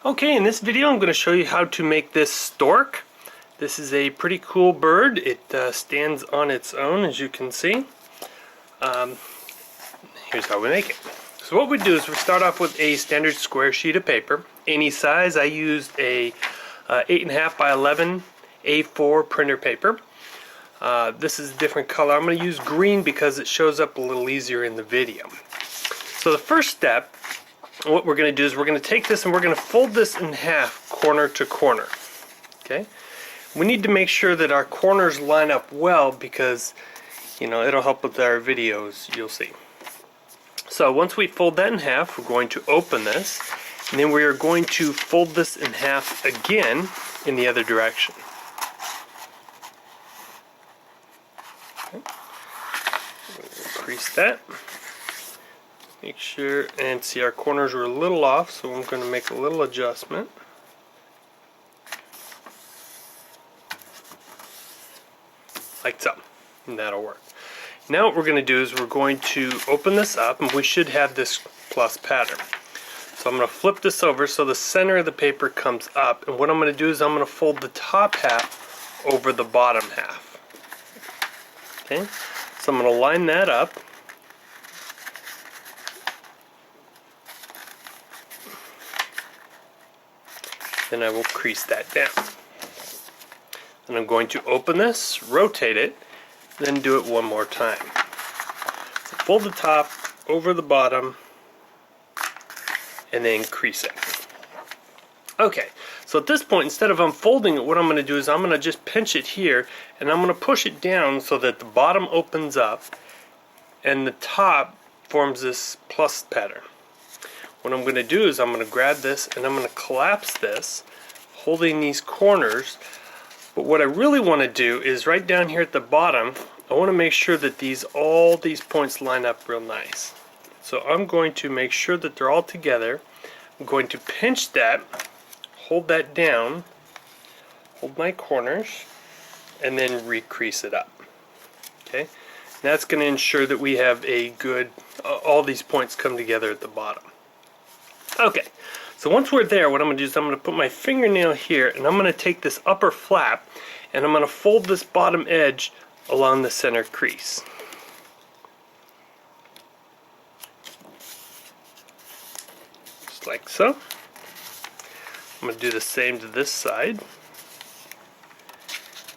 Okay, in this video I'm going to show you how to make this stork. This is a pretty cool bird. It stands on its own, as you can see. Here's how we make it. So what we do is we start off with a standard square sheet of paper, any size. I used a 8.5 by 11 A4 printer paper. This is a different color. I'm going to use green because it shows up a little easier in the video. So the first step, what we're going to do is we're going to take this and we're going to fold this in half, corner to corner. Okay? We need to make sure that our corners line up well because, you know, it'll help with our videos, you'll see. So once we fold that in half, we're going to open this, and then we are going to fold this in half again in the other direction. Okay. Crease that. Make sure and see our corners are a little off, so I'm going to make a little adjustment. Like so. And that'll work. Now what we're going to do is we're going to open this up, and we should have this plus pattern. So I'm going to flip this over so the center of the paper comes up, and what I'm going to do is I'm going to fold the top half over the bottom half. Okay? So I'm going to line that up. Then I will crease that down. And I'm going to open this, rotate it, then do it one more time. So fold the top over the bottom and then crease it. Okay, so at this point, instead of unfolding it, what I'm going to do is I'm going to just pinch it here and I'm going to push it down so that the bottom opens up and the top forms this plus pattern. What I'm going to do is I'm going to grab this and I'm going to collapse this, holding these corners. But what I really want to do is right down here at the bottom, I want to make sure that all these points line up real nice. So I'm going to make sure that they're all together. I'm going to pinch that, hold that down, hold my corners, and then recrease it up. Okay, and that's going to ensure that we have a good, all these points come together at the bottom. Okay, so once we're there, what I'm going to do is I'm going to put my fingernail here and I'm going to take this upper flap and I'm going to fold this bottom edge along the center crease. Just like so. I'm going to do the same to this side.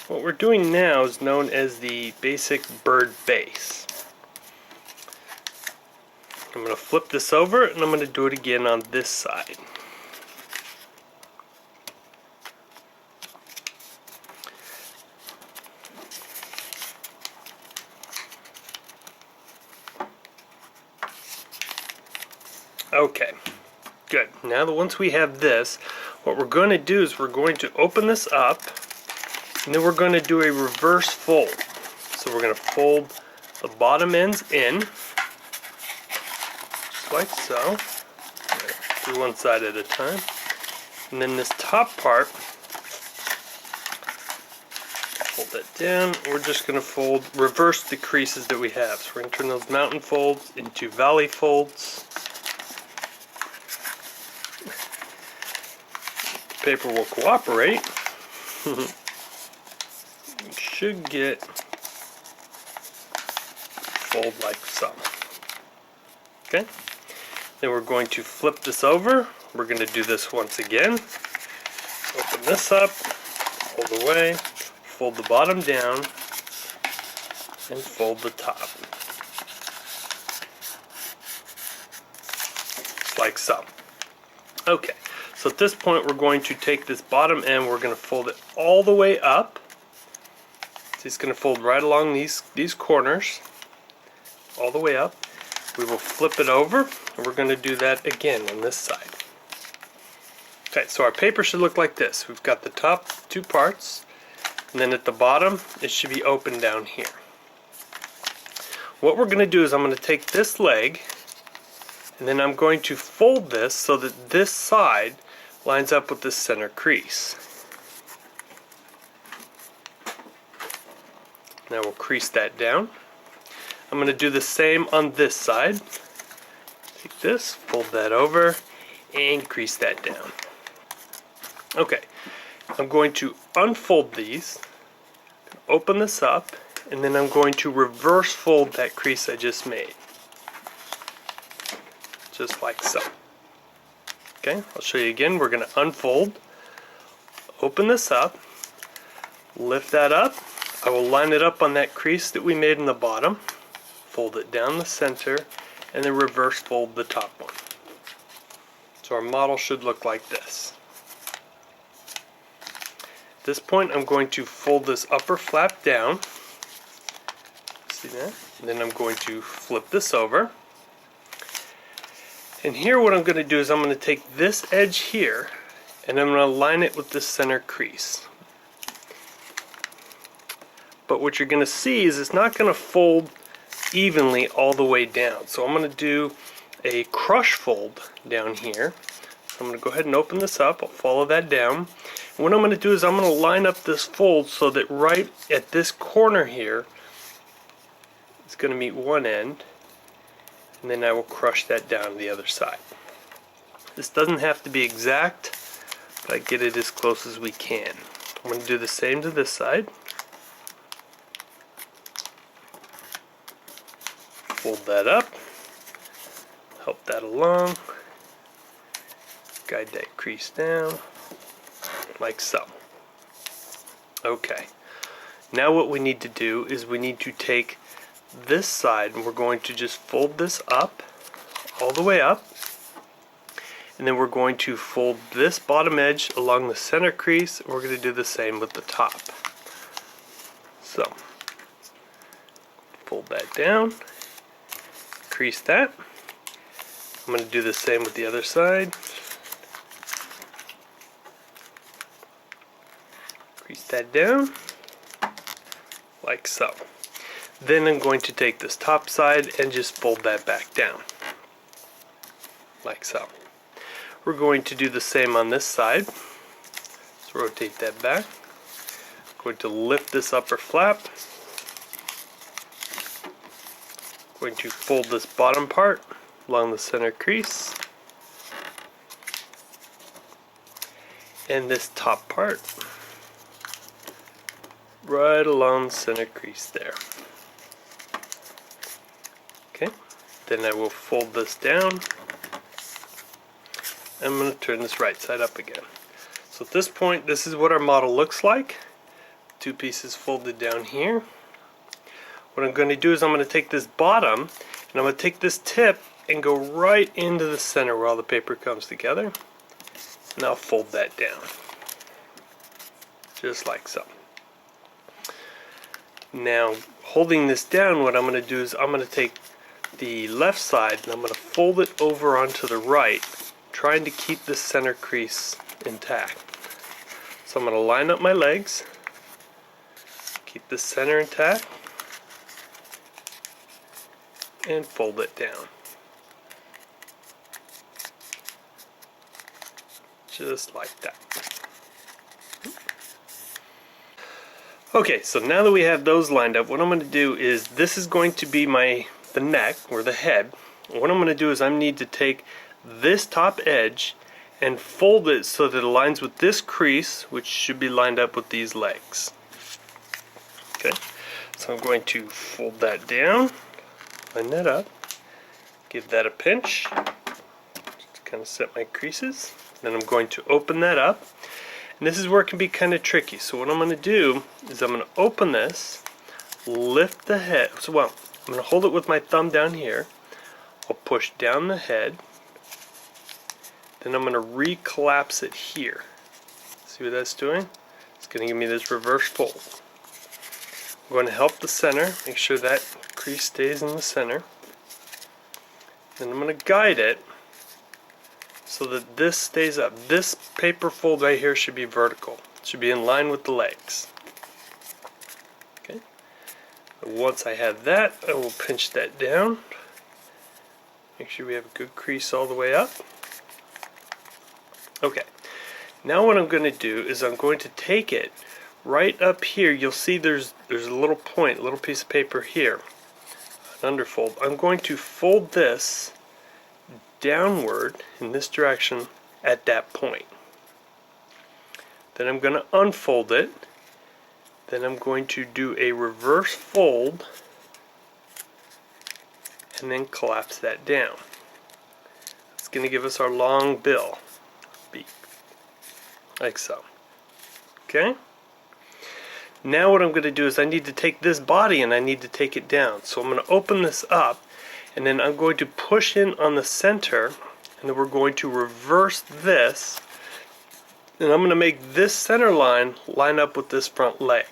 What we're doing now is known as the basic bird base. I'm going to flip this over and I'm going to do it again on this side. Okay, good. Now that once we have this, what we're going to do is we're going to open this up and then we're going to do a reverse fold. So we're going to fold the bottom ends in, like so, do one side at a time, and then this top part, fold that down. We're just going to reverse the creases that we have. So we're going to turn those mountain folds into valley folds. The paper will cooperate. You should get fold like so. Okay. Then we're going to flip this over. We're going to do this once again. Open this up, fold away, fold the bottom down, and fold the top. Just like so. Okay, so at this point we're going to take this bottom end, we're going to fold it all the way up. So it's going to fold right along these corners, all the way up. We will flip it over, and we're going to do that again on this side. Okay, so our paper should look like this. We've got the top two parts, and then at the bottom, it should be open down here. What we're going to do is I'm going to take this leg, and then I'm going to fold this so that this side lines up with the center crease. Now we'll crease that down. I'm going to do the same on this side. Take this, fold that over, and crease that down. Okay, I'm going to unfold these, open this up, and then I'm going to reverse fold that crease I just made. Just like so. Okay, I'll show you again. We're going to unfold, open this up, lift that up. I will line it up on that crease that we made in the bottom, fold it down the center, and then reverse fold the top one. So our model should look like this. At this point I'm going to fold this upper flap down. See that? And then I'm going to flip this over. And here what I'm going to do is I'm going to take this edge here and I'm going to line it with the center crease. But what you're going to see is it's not going to fold evenly all the way down. So I'm going to do a crush fold down here. So I'm going to go ahead and open this up. I'll follow that down. And what I'm going to do is I'm going to line up this fold so that right at this corner here it's going to meet one end. And then I will crush that down to the other side. This doesn't have to be exact, but I get it as close as we can. I'm going to do the same to this side. Fold that up, help that along, guide that crease down, like so. Okay, now what we need to do is we need to take this side and we're going to just fold this up, all the way up, and then we're going to fold this bottom edge along the center crease, and we're going to do the same with the top. So, fold that down, crease that. I'm going to do the same with the other side. Crease that down, like so. Then I'm going to take this top side and just fold that back down, like so. We're going to do the same on this side. Let's rotate that back. I'm going to lift this upper flap. Going to fold this bottom part along the center crease. And this top part right along the center crease there. Okay, then I will fold this down. I'm going to turn this right side up again. So at this point, this is what our model looks like. Two pieces folded down here. What I'm going to do is I'm going to take this bottom and I'm going to take this tip and go right into the center where all the paper comes together. And I'll fold that down. Just like so. Now, holding this down, what I'm going to do is I'm going to take the left side and I'm going to fold it over onto the right, trying to keep the center crease intact. So I'm going to line up my legs, keep the center intact, and fold it down. Just like that. Okay, so now that we have those lined up, what I'm going to do is this is going to be the neck or the head. What I'm going to do is I need to take this top edge and fold it so that it aligns with this crease, which should be lined up with these legs. Okay, so I'm going to fold that down, line that up, give that a pinch, just kind of set my creases. Then I'm going to open that up. And this is where it can be kind of tricky. So what I'm going to do is I'm going to open this, lift the head. So well, I'm going to hold it with my thumb down here. I'll push down the head. Then I'm going to recollapse it here. See what that's doing? It's going to give me this reverse fold. I'm going to help the center, make sure that crease stays in the center. Then I'm going to guide it so that this stays up. This paper fold right here should be vertical. It should be in line with the legs. Okay. Once I have that, I will pinch that down. Make sure we have a good crease all the way up. Okay. Now what I'm going to do is I'm going to take it right up here. You'll see there's a little point, a little piece of paper here, an underfold. I'm going to fold this downward in this direction at that point. Then I'm going to unfold it. Then I'm going to do a reverse fold and then collapse that down. It's going to give us our long bill beak, like so. Okay? Now what I'm going to do is I need to take this body and I need to take it down. So I'm going to open this up and then I'm going to push in on the center and then we're going to reverse this and I'm going to make this center line line up with this front leg.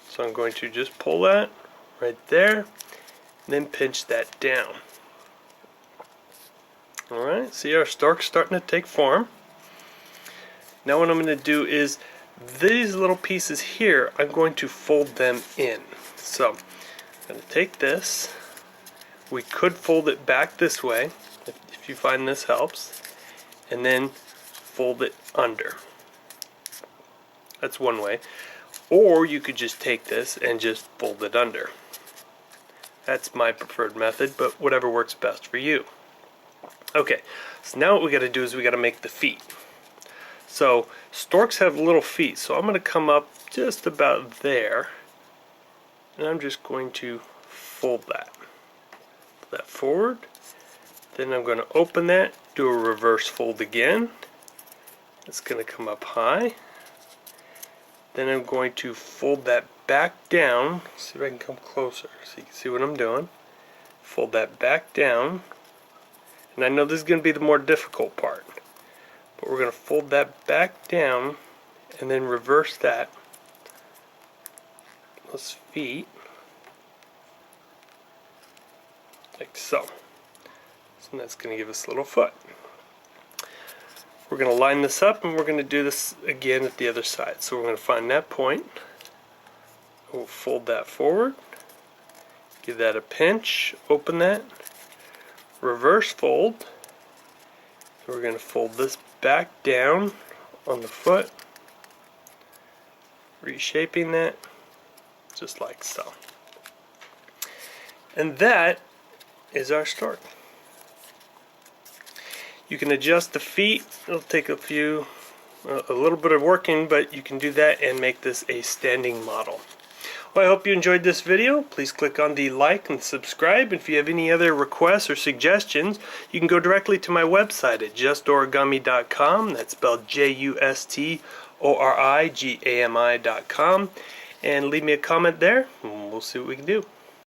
So I'm going to just pull that right there and then pinch that down. Alright, see our stork's starting to take form. Now what I'm going to do is these little pieces here, I'm going to fold them in. So I'm going to take this. We could fold it back this way, if you find this helps, and then fold it under. That's one way. Or you could just take this and just fold it under. That's my preferred method, but whatever works best for you. Okay, so now what we got to do is we got to make the feet. So storks have little feet, so I'm going to come up just about there and I'm just going to fold that. Pull that forward. Then I'm going to open that, do a reverse fold again. It's going to come up high. Then I'm going to fold that back down. See if I can come closer so you can see what I'm doing. Fold that back down. And I know this is going to be the more difficult part. But we're going to fold that back down and then reverse that. Those feet. Like so. So that's going to give us a little foot. We're going to line this up and we're going to do this again at the other side. So we're going to find that point. We'll fold that forward. Give that a pinch. Open that. Reverse fold. We're going to fold this back down on the foot, reshaping that just like so. And that is our stork. You can adjust the feet. It'll take a little bit of working, but you can do that and make this a standing model. Well, I hope you enjoyed this video. Please click on the like and subscribe. If you have any other requests or suggestions, you can go directly to my website at JustOrigami.com. That's spelled JustOrigami.com. And leave me a comment there, and we'll see what we can do.